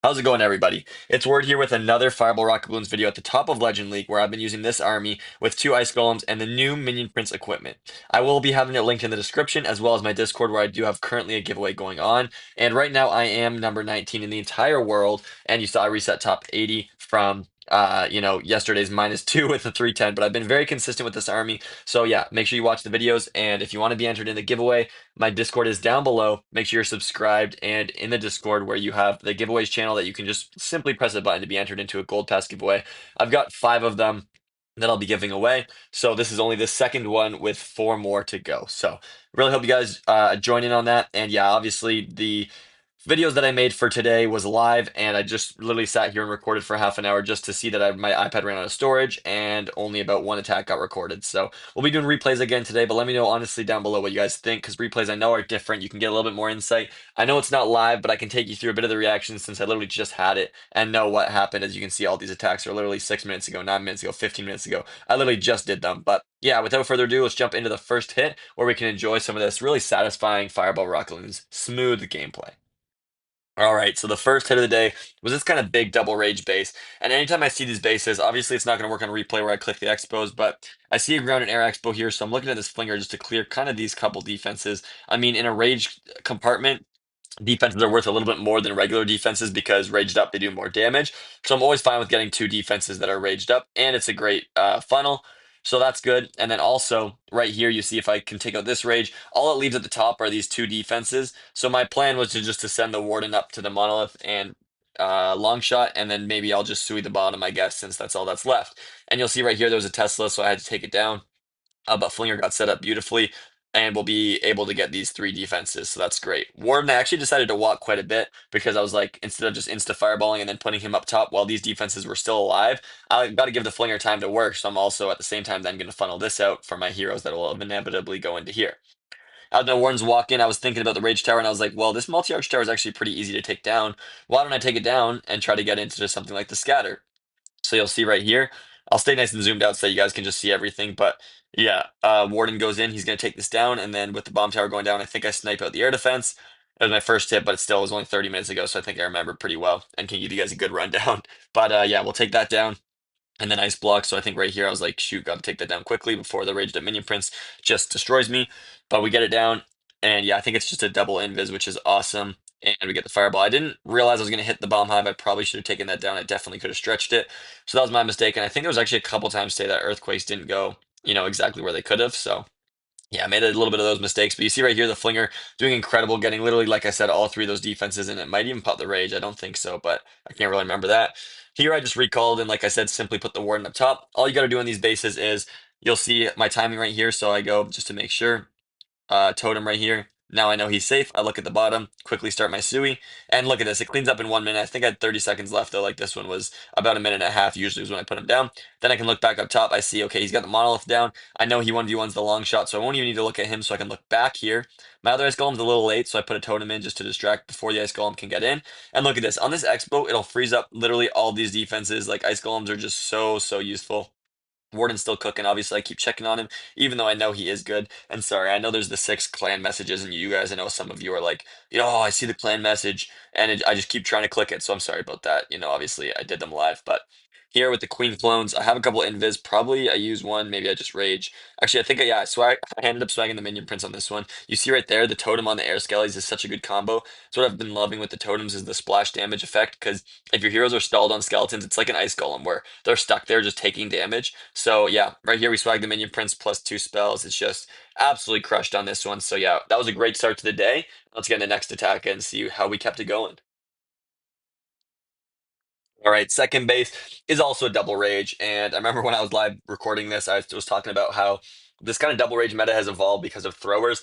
How's it going, everybody? It's Word here with another Fireball Rocket Balloons video at the top of Legend League, where I've been using this army with two Ice Golems and the new Minion Prince equipment. I will be having it linked in the description, as well as my Discord, where I do have currently a giveaway going on. And right now, I am number 19 in the entire world, and you saw I reset top 80 from yesterday's -2 with the 310. But I've been very consistent with this army, so yeah, make sure you watch the videos. And if you want to be entered in the giveaway, my Discord is down below. Make sure you're subscribed and in the Discord where you have the giveaways channel that you can just simply press a button to be entered into a gold pass giveaway. I've got 5 of them that I'll be giving away. So this is only the second one with 4 more to go. So really hope you guys join in on that. And yeah, obviously the videos that I made for today was live, and I just literally sat here and recorded for half an hour just to see that my iPad ran out of storage and only about one attack got recorded. So we'll be doing replays again today, but let me know honestly down below what you guys think, because replays I know are different. You can get a little bit more insight. I know it's not live, but I can take you through a bit of the reactions since I literally just had it and know what happened. As you can see, all these attacks are literally 6 minutes ago, 9 minutes ago, 15 minutes ago. I literally just did them. But yeah, without further ado, let's jump into the first hit where we can enjoy some of this really satisfying Fireball Rocketloons smooth gameplay. All right, so the first hit of the day was this kind of big double rage base. And anytime I see these bases, obviously it's not going to work on replay where I click the expos, but I see a ground and air expo here, so I'm looking at this flinger just to clear kind of these couple defenses. I mean, in a rage compartment, defenses are worth a little bit more than regular defenses because raged up they do more damage. So I'm always fine with getting two defenses that are raged up, and it's a great funnel. So that's good. And then also right here, you see if I can take out this rage, all it leaves at the top are these two defenses. So my plan was to just to send the warden up to the monolith and long shot, and then maybe I'll just sui the bottom, I guess, since that's all that's left. And you'll see right here there was a Tesla, so I had to take it down. But Flinger got set up beautifully and will be able to get these three defenses. So that's great. Warden, I actually decided to walk quite a bit because I was like, instead of just insta fireballing and then putting him up top while these defenses were still alive, I got to give the Flinger time to work. So I'm also at the same time then going to funnel this out for my heroes that will inevitably go into here. Out the Warden's walk in, I was thinking about the Rage Tower and I was like, well, this multi-arch tower is actually pretty easy to take down. Why don't I take it down and try to get into something like the Scatter? So you'll see right here. I'll stay nice and zoomed out so you guys can just see everything. But yeah, Warden goes in. He's going to take this down. And then with the bomb tower going down, I think I snipe out the air defense. That was my first hit, but it still was only 30 minutes ago. So I think I remember pretty well and can give you guys a good rundown. But yeah, we'll take that down and then ice block. So I think right here I was like, shoot, got to take that down quickly before the raged up minion prince just destroys me. But we get it down, and yeah, I think it's just a double invis, which is awesome. And we get the fireball. I didn't realize I was going to hit the bomb hive. I probably should have taken that down. I definitely could have stretched it. So that was my mistake. And I think there was actually a couple times today that earthquakes didn't go, exactly where they could have. So yeah, I made a little bit of those mistakes, but you see right here the Flinger doing incredible, getting literally, like I said, all three of those defenses, and it might even pop the Rage. I don't think so, but I can't really remember that. Here I just recalled, and like I said, simply put the Warden up top. All you got to do on these bases is you'll see my timing right here, so I go just to make sure totem right here. Now I know he's safe. I look at the bottom, quickly start my Sui, and look at this. It cleans up in 1 minute. I think I had 30 seconds left, though. Like this one was about a minute and a half, usually is when I put him down. Then I can look back up top. I see, okay, he's got the monolith down. I know he 1v1's the long shot, so I won't even need to look at him, so I can look back here. My other Ice Golem's a little late, so I put a totem in just to distract before the Ice Golem can get in. And look at this. On this Expo, it'll freeze up literally all these defenses. Like, Ice Golems are just so, so useful. Warden's still cooking. Obviously, I keep checking on him, even though I know he is good. And sorry, I know there's the 6 clan messages, and you guys, I know some of you are like, oh, I see the clan message, and I just keep trying to click it. So I'm sorry about that. Obviously, I did them live, but here with the Queen clones, I have a couple invis. Probably I use one. Maybe I just rage. Actually, I think yeah, I swag. I ended up swagging the minion prince on this one. You see right there, the totem on the air skellies is such a good combo. So what I've been loving with the totems is the splash damage effect, because if your heroes are stalled on skeletons, it's like an ice golem where they're stuck there just taking damage. So yeah, right here we swag the minion prince plus 2 spells. It's just absolutely crushed on this one. So yeah, that was a great start to the day. Let's get in the next attack and see how we kept it going. All right, second base is also a double rage. And I remember when I was live recording this, I was talking about how this kind of double rage meta has evolved because of throwers.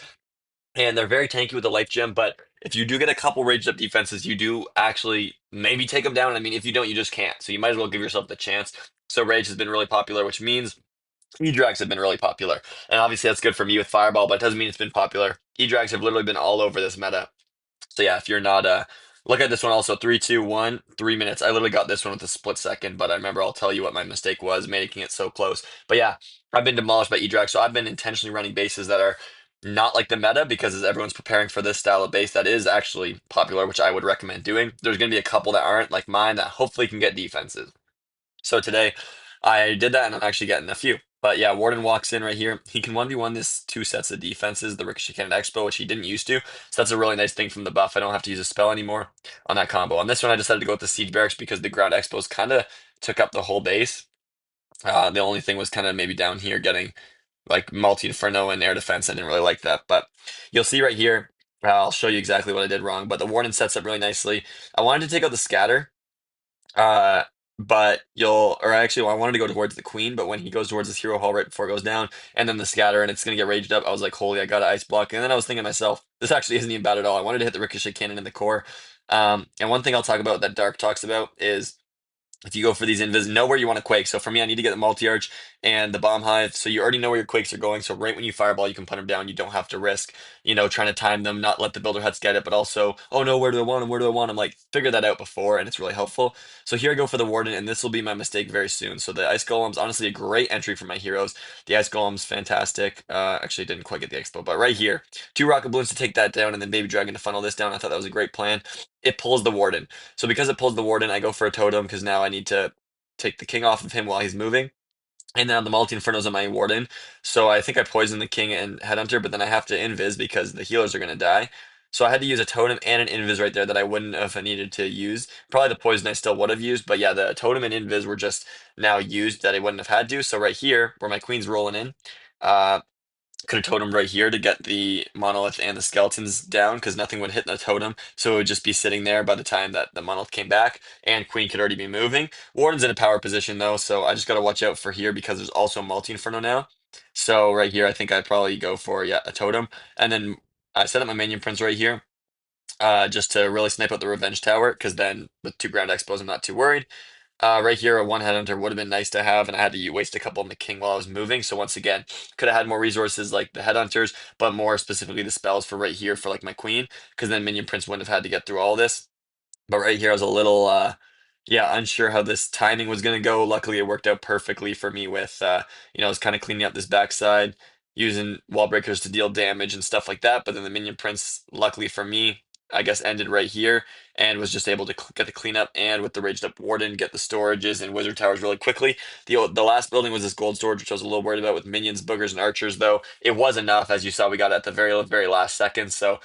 And they're very tanky with the life gem, but if you do get a couple raged up defenses, you do actually maybe take them down. I mean, if you don't, you just can't. So you might as well give yourself the chance. So rage has been really popular, which means E-Drags have been really popular. And obviously that's good for me with Fireball, but it doesn't mean it's been popular. E-Drags have literally been all over this meta. So yeah, if you're not look at this one also. 3, 2, 1, 3 minutes. I literally got this one with a split second, but I remember I'll tell you what my mistake was, making it so close. But yeah, I've been demolished by E-Drag, so I've been intentionally running bases that are not like the meta because as everyone's preparing for this style of base that is actually popular, which I would recommend doing. There's going to be a couple that aren't like mine that hopefully can get defenses. So today I did that and I'm actually getting a few. But yeah, Warden walks in right here. He can 1v1 this two sets of defenses, the Ricochet Cannon Expo, which he didn't used to. So that's a really nice thing from the buff. I don't have to use a spell anymore on that combo. On this one, I decided to go with the Siege Barracks because the ground expos kind of took up the whole base. The only thing was kind of maybe down here getting like multi inferno and air defense. I didn't really like that, but you'll see right here. I'll show you exactly what I did wrong. But the Warden sets up really nicely. I wanted to take out the scatter, uh, but or actually, I wanted to go towards the Queen, but when he goes towards this hero hall right before it goes down, and then the scatter, and it's gonna get raged up, I was like, holy, I got an ice block. And then I was thinking to myself, this actually isn't even bad at all. I wanted to hit the ricochet cannon in the core. And one thing I'll talk about that Dark talks about is if you go for these invis, know where you want to quake. So for me, I need to get the multi-arch and the bomb hive. So you already know where your quakes are going. So right when you fireball, you can put them down. You don't have to risk, trying to time them, not let the builder huts get it, but also, oh no, where do I want them? Where do I want them? Like figure that out before, and it's really helpful. So here I go for the warden, and this will be my mistake very soon. So the ice golem's honestly a great entry for my heroes. The ice golem's fantastic. Actually didn't quite get the expo, but right here, two rocket balloons to take that down, and then baby dragon to funnel this down. I thought that was a great plan. It pulls the warden. So because it pulls the warden, I go for a totem because now I need to take the king off of him while he's moving. And then the multi infernos on my warden. So I think I poisoned the king and headhunter, but then I have to invis because the healers are gonna die. So I had to use a totem and an invis right there that I wouldn't have needed to use. Probably the poison I still would have used, but yeah, the totem and invis were just now used that I wouldn't have had to. So right here, where my queen's rolling in, uh, could have totemed right here to get the monolith and the skeletons down because nothing would hit the totem. So it would just be sitting there by the time that the monolith came back, and queen could already be moving. Warden's in a power position though, so I just got to watch out for here because there's also multi inferno now. So right here, I think I'd probably go for yeah a totem, and then I set up my minion prince right here. Just to really snipe out the revenge tower, because then with two ground expos, I'm not too worried. Right here, a one headhunter would have been nice to have, and I had to waste a couple on the king while I was moving. So once again, could have had more resources like the headhunters, but more specifically the spells for right here for like my queen, because then minion prince wouldn't have had to get through all this. But right here, I was a little, yeah, unsure how this timing was going to go. Luckily, it worked out perfectly for me with, I was kind of cleaning up this backside, using wall breakers to deal damage and stuff like that. But then the minion prince, luckily for me, I guess ended right here and was just able to get the cleanup and with the raged up warden, get the storages and wizard towers really quickly. The last building was this gold storage, which I was a little worried about with minions, boogers, and archers, though it was enough. As you saw, we got it at the very last second. So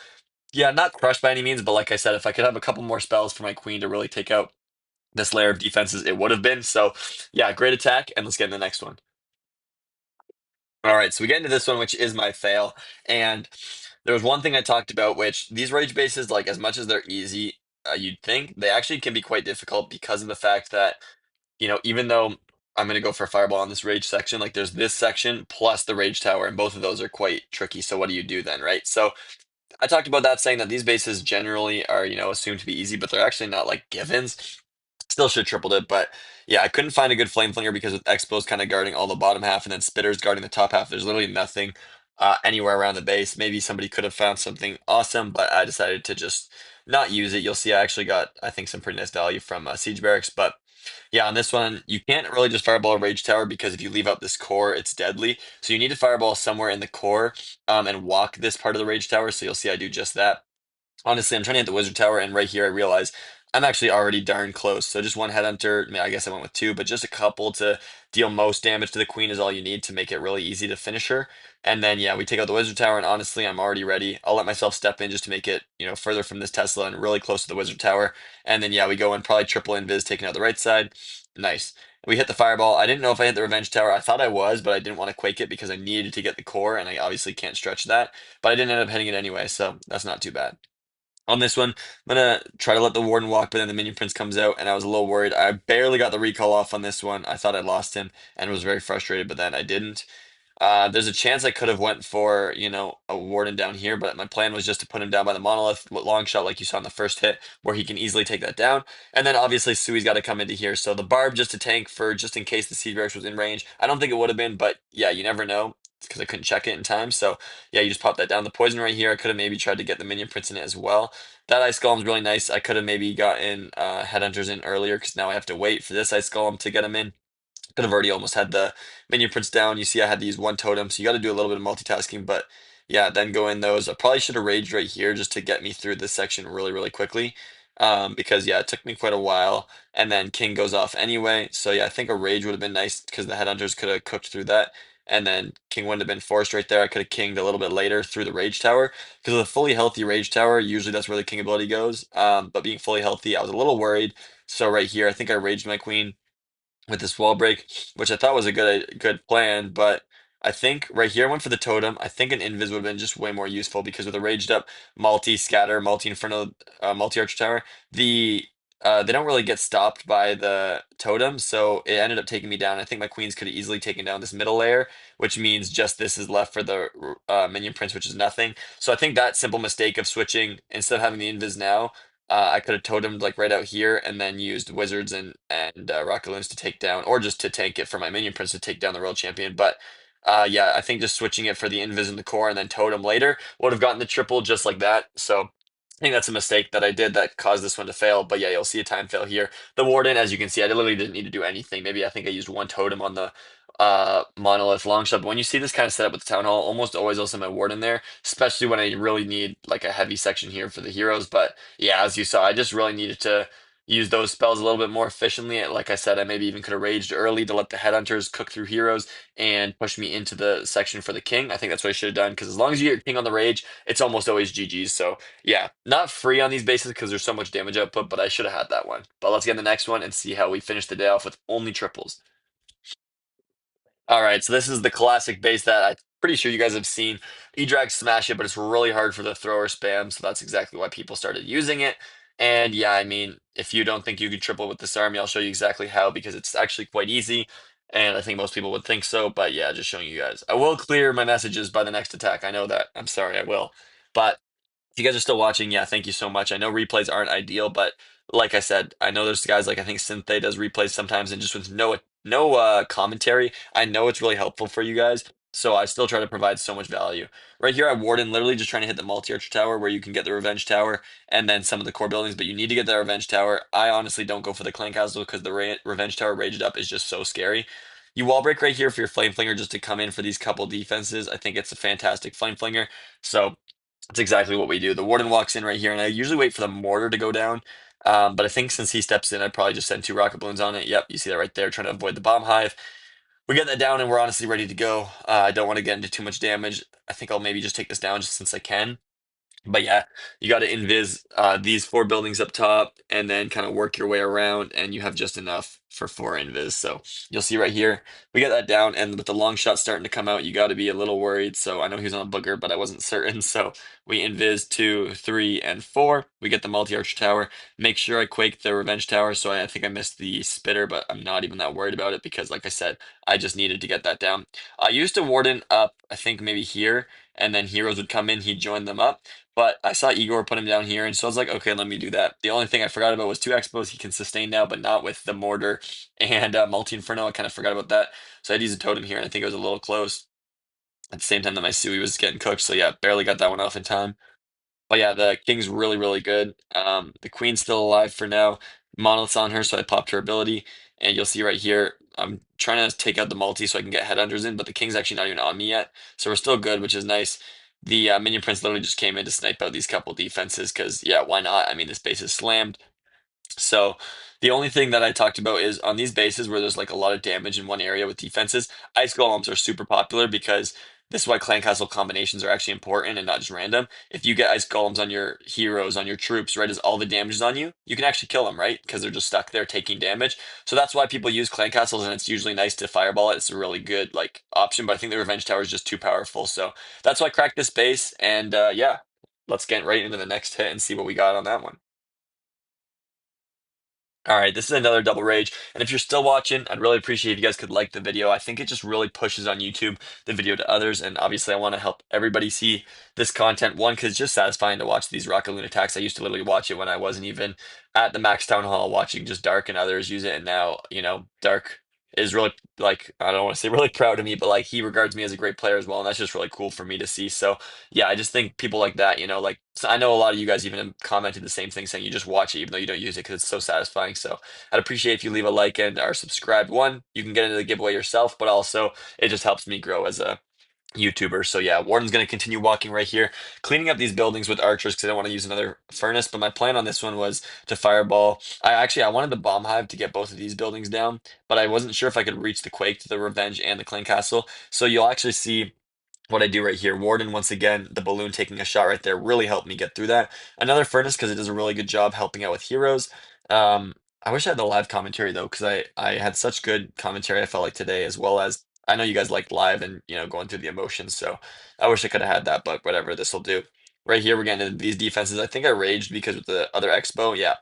yeah, not crushed by any means, but like I said, if I could have a couple more spells for my queen to really take out this layer of defenses, it would have been. So yeah, great attack, and let's get in the next one. All right, so we get into this one, which is my fail. And there was one thing I talked about, which these rage bases, like as much as they're easy, you'd think, they actually can be quite difficult because of the fact that, even though I'm going to go for a fireball on this rage section, like there's this section plus the rage tower, and both of those are quite tricky. So what do you do then, right? So I talked about that, saying that these bases generally are, assumed to be easy, but they're actually not like givens. Still should have tripled it, but yeah, I couldn't find a good flame flinger because with Expos kind of guarding all the bottom half and then Spitters guarding the top half, there's literally nothing anywhere around the base. Maybe somebody could have found something awesome, but I decided to just not use it. You'll see I actually got, I think, some pretty nice value from Siege Barracks, but yeah, on this one, you can't really just fireball a Rage Tower because if you leave out this core, it's deadly. So you need to fireball somewhere in the core and walk this part of the Rage Tower. So you'll see I do just that. Honestly, I'm trying to hit the wizard tower, and right here I realize I'm actually already darn close. So just one headhunter. I mean, I guess I went with two, but just a couple to deal most damage to the queen is all you need to make it really easy to finish her. And then yeah, we take out the wizard tower, and honestly, I'm already ready. I'll let myself step in just to make it, further from this Tesla and really close to the wizard tower. And then yeah, we go in probably triple invis, taking out the right side. Nice. We hit the fireball. I didn't know if I hit the revenge tower. I thought I was, but I didn't want to quake it because I needed to get the core, and I obviously can't stretch that. But I didn't end up hitting it anyway, so that's not too bad. On this one, I'm gonna try to let the warden walk, but then the minion prince comes out, and I was a little worried. I barely got the recall off on this one. I thought I lost him and was very frustrated, but then I didn't. There's a chance I could have went for, a warden down here, but my plan was just to put him down by the monolith, long shot like you saw in the first hit, where he can easily take that down. And then obviously Sui's got to come into here. So the barb just to tank for just in case the siege barracks was in range. I don't think it would have been, but yeah, you never know because I couldn't check it in time. So yeah, you just pop that down. The poison right here, I could have maybe tried to get the minion prince in it as well. That ice golem's really nice. I could have maybe gotten headhunters in earlier because now I have to wait for this ice golem to get him in. Could have already almost had the minion prints down. You see, I had to use one totem, so you got to do a little bit of multitasking. But yeah, then go in those. I probably should have raged right here just to get me through this section really, really quickly. Because yeah, it took me quite a while, and then king goes off anyway. So yeah, I think a rage would have been nice because the headhunters could have cooked through that, and then king wouldn't have been forced right there. I could have kinged a little bit later through the rage tower because with a fully healthy rage tower, usually that's where the king ability goes. But being fully healthy, I was a little worried. So right here, I think I raged my queen with this wall break, which I thought was a good plan, but I think right here I went for the totem. I think an invis would have been just way more useful because with a raged up multi scatter, multi inferno, multi archer tower, they don't really get stopped by the totem, so it ended up taking me down. I think my queens could have easily taken down this middle layer, which means just this is left for the minion prince, which is nothing. So I think that simple mistake of switching instead of having the invis now, I could have totemed like right out here and then used wizards and Rocketloons to take down, or just to tank it for my minion prince to take down the world champion. But yeah, I think just switching it for the invis in the core and then totem later would have gotten the triple just like that. So I think that's a mistake that I did that caused this one to fail. But yeah, you'll see a time fail here. The warden, as you can see, I literally didn't need to do anything. Maybe I think I used one totem on the monolith long shot. But when you see this kind of setup with the town hall, almost always also my warden there, especially when I really need like a heavy section here for the heroes. But yeah, as you saw, I just really needed to use those spells a little bit more efficiently. Like I said, I maybe even could have raged early to let the headhunters cook through heroes and push me into the section for the king. I think that's what I should have done because as long as you get your king on the rage, it's almost always GG's. So yeah, not free on these bases because there's so much damage output, but I should have had that one. But let's get in the next one and see how we finish the day off with only triples. All right, so this is the classic base that I'm pretty sure you guys have seen. E-Drag smash it, but it's really hard for the thrower spam, so that's exactly why people started using it. And yeah, I mean, if you don't think you could triple with this army, I'll show you exactly how because it's actually quite easy. And I think most people would think so, but yeah, just showing you guys. I will clear my messages by the next attack. I know that. I'm sorry, I will. But if you guys are still watching, yeah, thank you so much. I know replays aren't ideal, but like I said, I know there's guys like I think Synthé does replays sometimes, and just with no commentary, I know it's really helpful for you guys. So I still try to provide so much value. Right here, I Warden literally just trying to hit the multi-archer tower where you can get the revenge tower and then some of the core buildings, but you need to get the revenge tower. I honestly don't go for the clan castle because the revenge tower raged up is just so scary. You wall break right here for your flame flinger just to come in for these couple defenses. I think it's a fantastic flame flinger. So that's exactly what we do. The warden walks in right here, and I usually wait for the mortar to go down. But I think since he steps in, I'd probably just send two rocket balloons on it. Yep, you see that right there, trying to avoid the bomb hive. We get that down, and we're honestly ready to go. I don't want to get into too much damage. I think I'll maybe just take this down just since I can. But yeah, you got to invis these four buildings up top and then kind of work your way around, and you have just enough for four invis. So you'll see right here, we get that down, and with the long shot starting to come out, you got to be a little worried. So I know he was on a booger, but I wasn't certain. So we invis two, three, and four. We get the multi-arch tower. Make sure I quake the revenge tower. So I think I missed the spitter, but I'm not even that worried about it because, like I said, I just needed to get that down. I used to warden up, I think maybe here, and then heroes would come in, he'd join them up. But I saw Igor put him down here, and so I was like, okay, let me do that. The only thing I forgot about was two expos. He can sustain now, but not with the mortar and multi inferno. I kind of forgot about that. So I'd use a totem here, and I think it was a little close at the same time that my Sui was getting cooked. So yeah, barely got that one off in time. But yeah, the king's really, really good. The queen's still alive for now. Monolith's on her, so I popped her ability. And you'll see right here, I'm trying to take out the multi so I can get headhunters in, but the king's actually not even on me yet. So we're still good, which is nice. The minion prince literally just came in to snipe out these couple defenses because, yeah, why not? I mean, this base is slammed. So the only thing that I talked about is on these bases where there's like a lot of damage in one area with defenses, ice golems are super popular because this is why clan castle combinations are actually important and not just random. If you get ice golems on your heroes, on your troops, right, as all the damage is on you, you can actually kill them, right? Because they're just stuck there taking damage. So that's why people use clan castles, and it's usually nice to fireball it. It's a really good like option, but I think the revenge tower is just too powerful. So that's why I cracked this base, and yeah, let's get right into the next hit and see what we got on that one. All right, this is another double rage. And if you're still watching, I'd really appreciate if you guys could like the video. I think it just really pushes on YouTube the video to others. And obviously, I want to help everybody see this content. One, because it's just satisfying to watch these Rocket Loon attacks. I used to literally watch it when I wasn't even at the Max Town Hall watching just Dark and others use it. And now, Dark is really like, I don't want to say really proud of me, but like he regards me as a great player as well. And that's just really cool for me to see. So, yeah, I just think people like that, like so I know a lot of you guys even have commented the same thing, saying you just watch it even though you don't use it because it's so satisfying. So I'd appreciate if you leave a like and are subscribed. One, you can get into the giveaway yourself, but also it just helps me grow as a YouTubers. So yeah, Warden's going to continue walking right here, cleaning up these buildings with archers because I don't want to use another furnace. But my plan on this one was to fireball. I wanted the bomb hive to get both of these buildings down, but I wasn't sure if I could reach the quake to the revenge and the clan castle. So you'll actually see what I do right here. Warden, once again, the balloon taking a shot right there really helped me get through that. Another furnace because it does a really good job helping out with heroes. Um, I wish I had the live commentary though, because I had such good commentary I felt like today, as well as I know you guys liked live and going through the emotions. So I wish I could have had that, but whatever, this will do. Right here, we're getting into these defenses. I think I raged because with the other expo, yeah,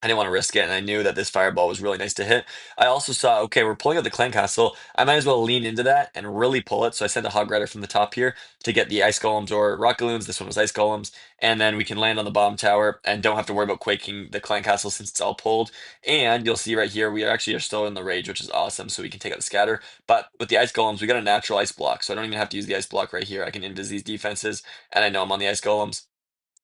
I didn't want to risk it, and I knew that this fireball was really nice to hit. I also saw, okay, we're pulling out the clan castle. I might as well lean into that and really pull it. So I sent a hog rider from the top here to get the ice golems or Rocketloons. This one was ice golems, and then we can land on the bomb tower and don't have to worry about quaking the clan castle since it's all pulled. And you'll see right here, we actually are still in the rage, which is awesome. So we can take out the scatter. But with the ice golems, we got a natural ice block, so I don't even have to use the ice block right here. I can invis these defenses, and I know I'm on the ice golems.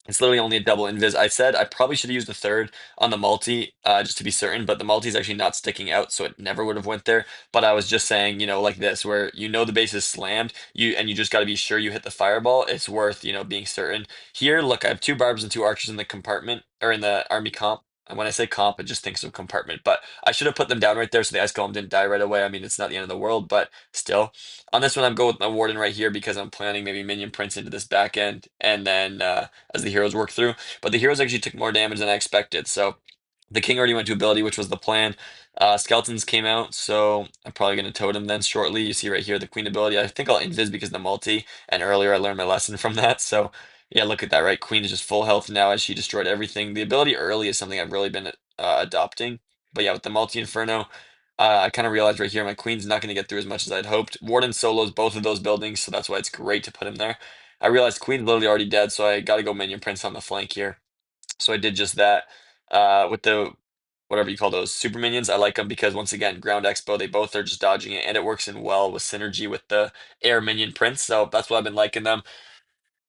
It's literally only a double invis. I said I probably should have used the third on the multi, just to be certain, but the multi is actually not sticking out, so it never would have went there. But I was just saying, like this, where the base is slammed, you just got to be sure you hit the fireball. It's worth, being certain. Here, look, I have two barbs and two archers in the compartment or in the army comp. And when I say comp, it just thinks of compartment. But I should have put them down right there so the ice golem didn't die right away. I mean, it's not the end of the world, but still. On this one, I'm going with my warden right here because I'm planning maybe minion prince into this back end, and then as the heroes work through. But the heroes actually took more damage than I expected. So the king already went to ability, which was the plan. Skeletons came out, so I'm probably going to totem then shortly. You see right here the queen ability. I think I'll invis because of the multi, and earlier I learned my lesson from that. So yeah, look at that, right? Queen is just full health now as she destroyed everything. The ability early is something I've really been adopting. But yeah, with the multi inferno, I kind of realized right here my queen's not going to get through as much as I'd hoped. Warden solos both of those buildings, so that's why it's great to put him there. I realized queen's literally already dead, so I got to go minion prince on the flank here. So I did just that. With the whatever you call those super minions, I like them because once again, ground expo, they both are just dodging it, and it works in well with synergy with the air minion prince. So that's why I've been liking them.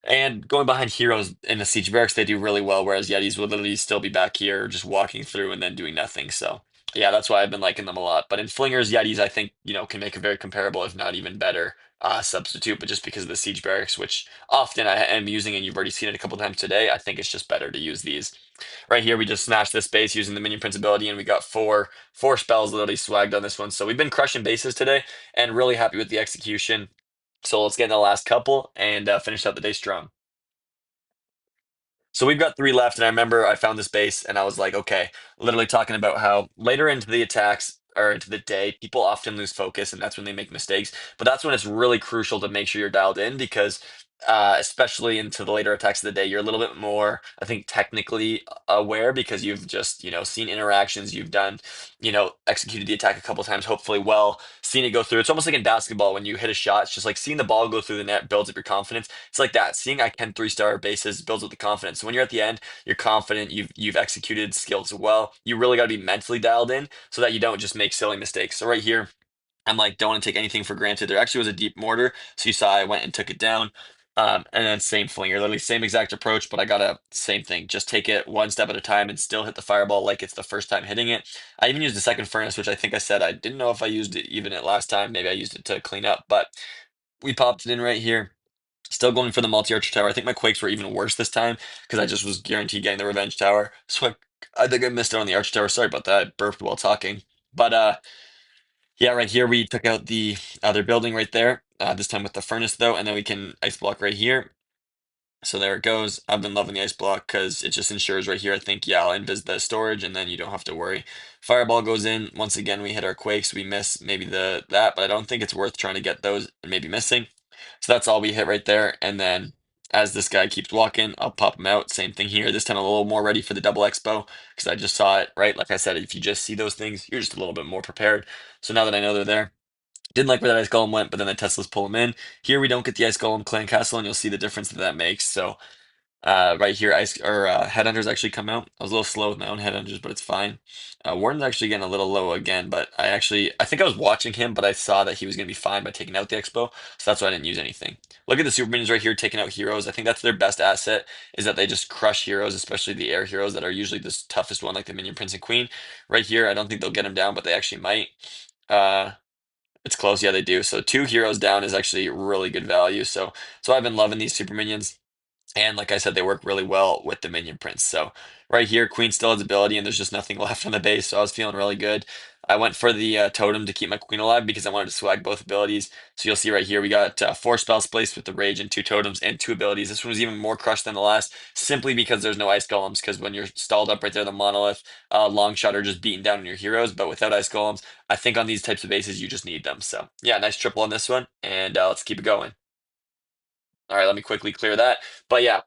And going behind heroes in the siege barracks, they do really well, whereas Yetis will literally still be back here just walking through and then doing nothing. So yeah, that's why I've been liking them a lot. But in Flingers, Yetis, I think, can make a very comparable, if not even better, substitute. But just because of the siege barracks, which often I am using, and you've already seen it a couple times today, I think it's just better to use these. Right here, we just smashed this base using the minion prince ability, and we got four spells literally swagged on this one. So we've been crushing bases today, and really happy with the execution. So let's get in the last couple and finish out the day strong. So we've got three left, and I remember I found this base, and I was like, okay, literally talking about how later into the attacks or into the day, people often lose focus, and that's when they make mistakes. But that's when it's really crucial to make sure you're dialed in because, especially into the later attacks of the day, you're a little bit more, I think, technically aware because you've just, seen interactions, you've done, executed the attack a couple times, hopefully well, seen it go through. It's almost like in basketball when you hit a shot, it's just like seeing the ball go through the net builds up your confidence. It's like that. Seeing I can three-star bases builds up the confidence. So when you're at the end, you're confident, you've executed skills well. You really got to be mentally dialed in so that you don't just make silly mistakes. So right here, I'm like, don't want to take anything for granted. There actually was a deep mortar, so you saw I went and took it down. And then same flinger, literally same exact approach, but I got a same thing. Just take it one step at a time and still hit the fireball like it's the first time hitting it. I even used the second furnace, which I think I said I didn't know if I used it even it last time. Maybe I used it to clean up, but we popped it in right here. Still going for the multi-archer tower. I think my quakes were even worse this time because I just was guaranteed getting the revenge tower. So I think I missed out on the archer tower. Sorry about that. I burped while talking. But yeah, right here we took out the other building right there. This time with the furnace though, and then we can ice block right here. So there it goes. I've been loving the ice block because it just ensures right here. I think, yeah, I'll invis the storage and then you don't have to worry. Fireball goes in. Once again, we hit our quakes. We miss maybe that, but I don't think it's worth trying to get those and maybe missing. So that's all we hit right there. And then as this guy keeps walking, I'll pop him out. Same thing here. This time a little more ready for the double expo because I just saw it, right? Like I said, if you just see those things, you're just a little bit more prepared. So now that I know they're there, didn't like where that ice golem went, but then the Teslas pull him in. Here we don't get the ice golem clan castle, and you'll see the difference that that makes. So right here, ice or headhunters actually come out. I was a little slow with my own headhunters, but it's fine. Warden's actually getting a little low again, but I think I was watching him, but I saw that he was going to be fine by taking out the expo, so that's why I didn't use anything. Look at the super minions right here taking out heroes. I think that's their best asset is that they just crush heroes, especially the air heroes that are usually the toughest one, like the minion prince and queen. Right here, I don't think they'll get him down, but they actually might. Uh, It's close, yeah, they do. So two heroes down is actually really good value. So I've been loving these super minions. And like I said, they work really well with the minion prince. So right here, Queen still has ability, and there's just nothing left on the base. So I was feeling really good. I went for the totem to keep my queen alive because I wanted to swag both abilities. So you'll see right here, we got four spells placed with the rage and two totems and two abilities. This one was even more crushed than the last, simply because there's no ice golems. Because when you're stalled up right there, the monolith, long shot are just beating down on your heroes. But without ice golems, I think on these types of bases, you just need them. So yeah, nice triple on this one, and let's keep it going. All right, let me quickly clear that. But yeah,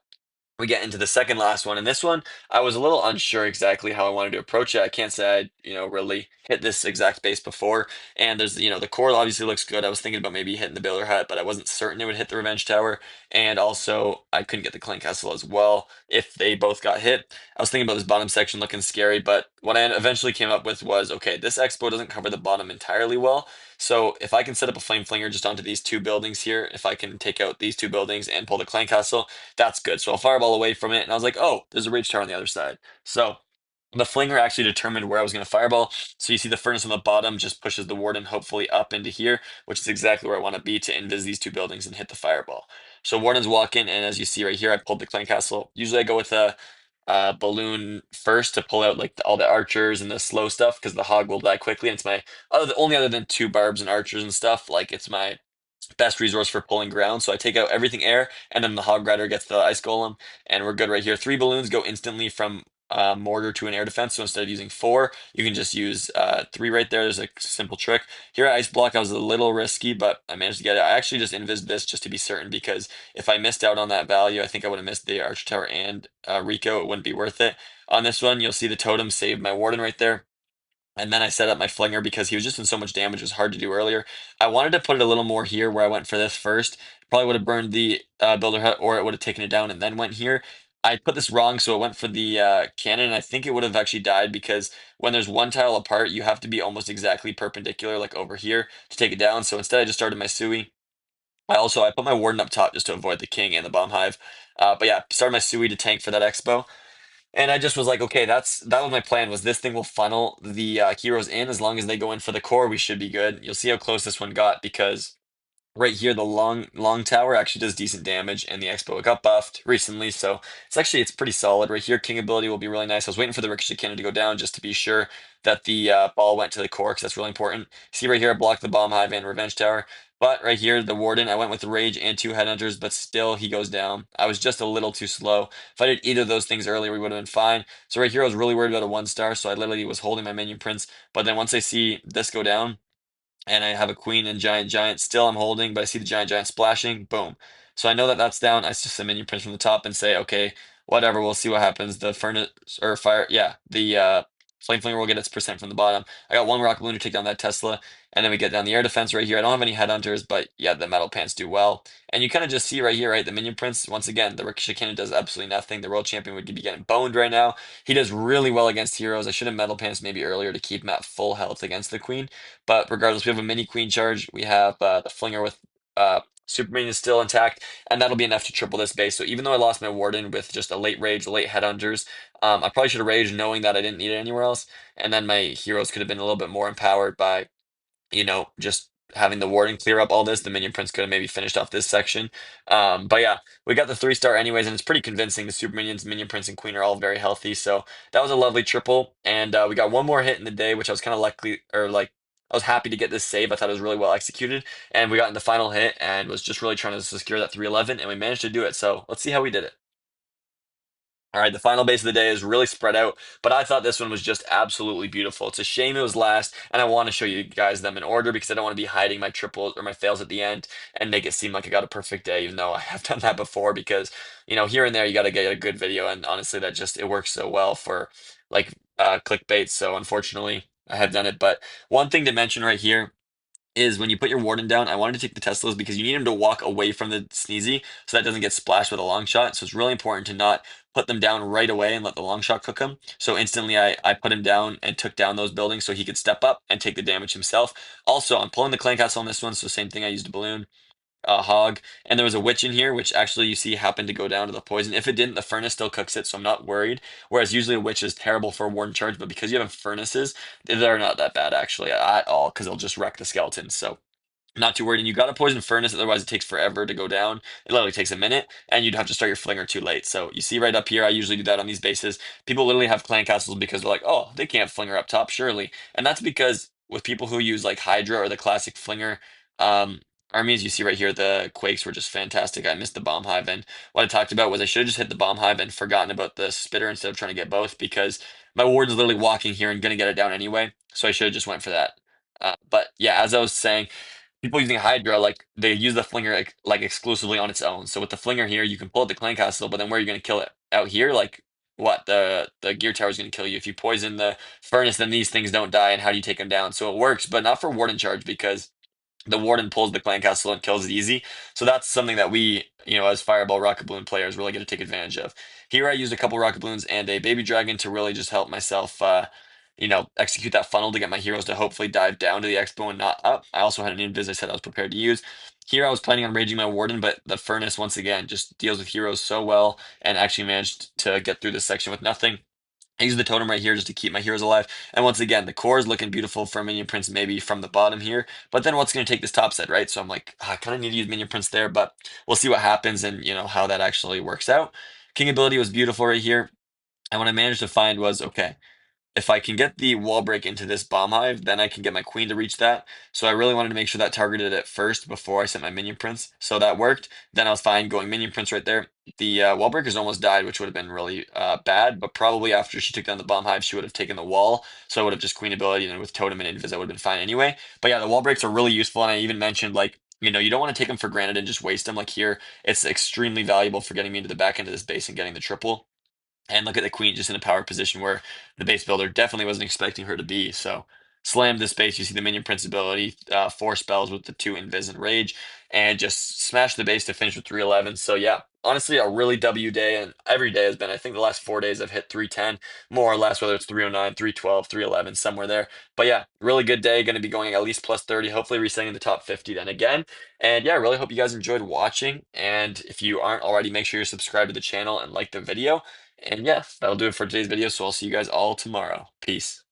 we get into the second last one, and this one I was a little unsure exactly how I wanted to approach it. I can't say I really hit this exact base before. And there's the core obviously looks good. I was thinking about maybe hitting the builder hut, but I wasn't certain it would hit the revenge tower. And also I couldn't get the clan castle as well if they both got hit. I was thinking about this bottom section looking scary, but what I eventually came up with was, okay, this expo doesn't cover the bottom entirely well. So if I can set up a flame flinger just onto these two buildings here, if I can take out these two buildings and pull the clan castle, that's good. So I'll fireball away from it, and I was like, oh, there's a rage tower on the other side. So the flinger actually determined where I was going to fireball. So you see the furnace on the bottom just pushes the warden hopefully up into here, which is exactly where I want to be to invis these two buildings and hit the fireball. So wardens walk in, and as you see right here, I pulled the clan castle. Usually I go with a balloon first to pull out like all the archers and the slow stuff because the hog will die quickly. And it's my only other than two barbs and archers and stuff. Like it's my best resource for pulling ground. So I take out everything air, and then the hog rider gets the ice golem, and we're good right here. Three balloons go instantly from mortar to an air defense. So instead of using four, you can just use three right there. There's a simple trick. Here at ice block, I was a little risky, but I managed to get it. I actually just invis this just to be certain because if I missed out on that value, I think I would have missed the archer tower and Rico. It wouldn't be worth it. On this one, you'll see the totem save my warden right there. And then I set up my flinger because he was just in so much damage. It was hard to do earlier. I wanted to put it a little more here where I went for this first. Probably would have burned the builder hut, or it would have taken it down and then went here. I put this wrong, so it went for the cannon. And I think it would have actually died because when there's one tile apart, you have to be almost exactly perpendicular, like over here, to take it down. So instead, I just started my Sui. I put my warden up top just to avoid the king and the bomb hive. But yeah, started my Sui to tank for that expo. And I just was like, okay, that was my plan. Was this thing will funnel the heroes in as long as they go in for the core, we should be good. You'll see how close this one got because right here the long tower actually does decent damage, and the expo got buffed recently, so it's pretty solid right here. King ability will be really nice. I was waiting for the ricochet cannon to go down just to be sure that the ball went to the core because that's really important. See right here, I blocked the bomb hive and revenge tower. But right here, the warden, I went with the rage and two headhunters, but still he goes down. I was just a little too slow. If I did either of those things earlier, we would have been fine. So right here, I was really worried about a one star, so I literally was holding my minion prince. But then once I see this go down, and I have a queen and giant. Still, I'm holding, but I see the giant splashing. Boom. So I know that that's down. I just send minion prince from the top and say, okay, whatever. We'll see what happens. The furnace or fire, yeah, the flame flinger will get its percent from the bottom. I got one rocket balloon to take down that Tesla, and then we get down the air defense right here. I don't have any headhunters, but yeah, the metal pants do well. And you kind of just see right here, right, the minion prince. Once again, the ricochet cannon does absolutely nothing. The world champion would be getting boned right now. He does really well against heroes. I should have metal pants maybe earlier to keep him at full health against the queen. But regardless, we have a mini queen charge. We have the flinger with Superman is still intact, and that'll be enough to triple this base. So even though I lost my warden with just a late rage, late headhunters, I probably should have raged knowing that I didn't need it anywhere else. And then my heroes could have been a little bit more empowered by just having the warden clear up all this. The minion prince could have maybe finished off this section. But yeah, we got the three-star anyways, and it's pretty convincing. The super minions, minion prince, and queen are all very healthy. So that was a lovely triple. And we got one more hit in the day, which I was kind of lucky, or like, I was happy to get this save. I thought it was really well executed. And we got in the final hit and was just really trying to secure that 311, and we managed to do it. So let's see how we did it. All right, the final base of the day is really spread out, but I thought this one was just absolutely beautiful. It's a shame it was last, and I want to show you guys them in order because I don't want to be hiding my triples or my fails at the end and make it seem like I got a perfect day, even though I have done that before because, here and there you got to get a good video, and honestly, it works so well for like clickbait. So unfortunately, I have done it. But one thing to mention right here is when you put your warden down, I wanted to take the Teslas because you need him to walk away from the sneezy so that doesn't get splashed with a long shot. So it's really important to not put them down right away and let the long shot cook him. So instantly I put him down and took down those buildings so he could step up and take the damage himself. Also, I'm pulling the clan castle on this one, so same thing, I used a balloon. Hog, and there was a witch in here, which actually you see happened to go down to the poison. If it didn't, the furnace still cooks it, so I'm not worried. Whereas usually a witch is terrible for a warden charge, but because you have furnaces, they're not that bad actually at all, because they'll just wreck the skeletons. So Not too worried. And you got to poison furnace, otherwise it takes forever to go down. It literally takes a minute, and you'd have to start your flinger too late. So you see right up here, I usually do that on these bases. People literally have clan castles because they're like, oh, they can't flinger up top, surely. And that's because with people who use like Hydra or the classic flinger um, armies, you see right here, the Quakes were just fantastic. I missed the bomb hive, and what I talked about was I should have just hit the bomb hive and forgotten about the spitter instead of trying to get both because my warden's literally walking here and gonna get it down anyway. So I should have just went for that. But yeah, as I was saying, people using Hydra, like they use the flinger like exclusively on its own. So with the flinger here, you can pull out the clan castle, but then where are you going to kill it? Out here, like what? The gear tower is going to kill you if you poison the furnace. Then these things don't die, and how do you take them down? So it works, but not for warden charge because the warden pulls the clan castle and kills it easy. So that's something that we, as Fireball Rocket Balloon players, really get to take advantage of. Here I used a couple Rocket Balloons and a Baby Dragon to really just help myself, execute that funnel to get my heroes to hopefully dive down to the Expo and not up. I also had an Invis I said I was prepared to use. Here I was planning on raging my Warden, but the Furnace, once again, just deals with heroes so well and actually managed to get through this section with nothing. I use the totem right here just to keep my heroes alive. And once again, the core is looking beautiful for Minion Prince maybe from the bottom here. But then what's going to take this top set, right? So I'm like, I kind of need to use Minion Prince there, but we'll see what happens and, how that actually works out. King ability was beautiful right here. And what I managed to find was, okay, if I can get the wall break into this bomb hive, then I can get my queen to reach that. So I really wanted to make sure that targeted it first before I sent my minion prince. So that worked. Then I was fine going minion prince right there. The wall breakers almost died, which would have been really bad. But probably after she took down the bomb hive, she would have taken the wall. So I would have just queen ability, and then with totem and invis, I would have been fine anyway. But yeah, the wall breaks are really useful, and I even mentioned like. You don't want to take them for granted and just waste them. Like here, it's extremely valuable for getting me into the back end of this base and getting the triple. And look at the queen just in a power position where the base builder definitely wasn't expecting her to be. So slam this base. You see the minion prince ability, four spells with the two invis and rage, and just smash the base to finish with 311. So yeah, honestly, a really W day, and every day has been. I think the last 4 days I've hit 310, more or less, whether it's 309, 312, 311, somewhere there. But yeah, really good day. Going to be going at least plus 30, hopefully resetting the top 50 then again. And yeah, really hope you guys enjoyed watching. And if you aren't already, make sure you're subscribed to the channel and like the video. And yeah, that'll do it for today's video. So I'll see you guys all tomorrow. Peace.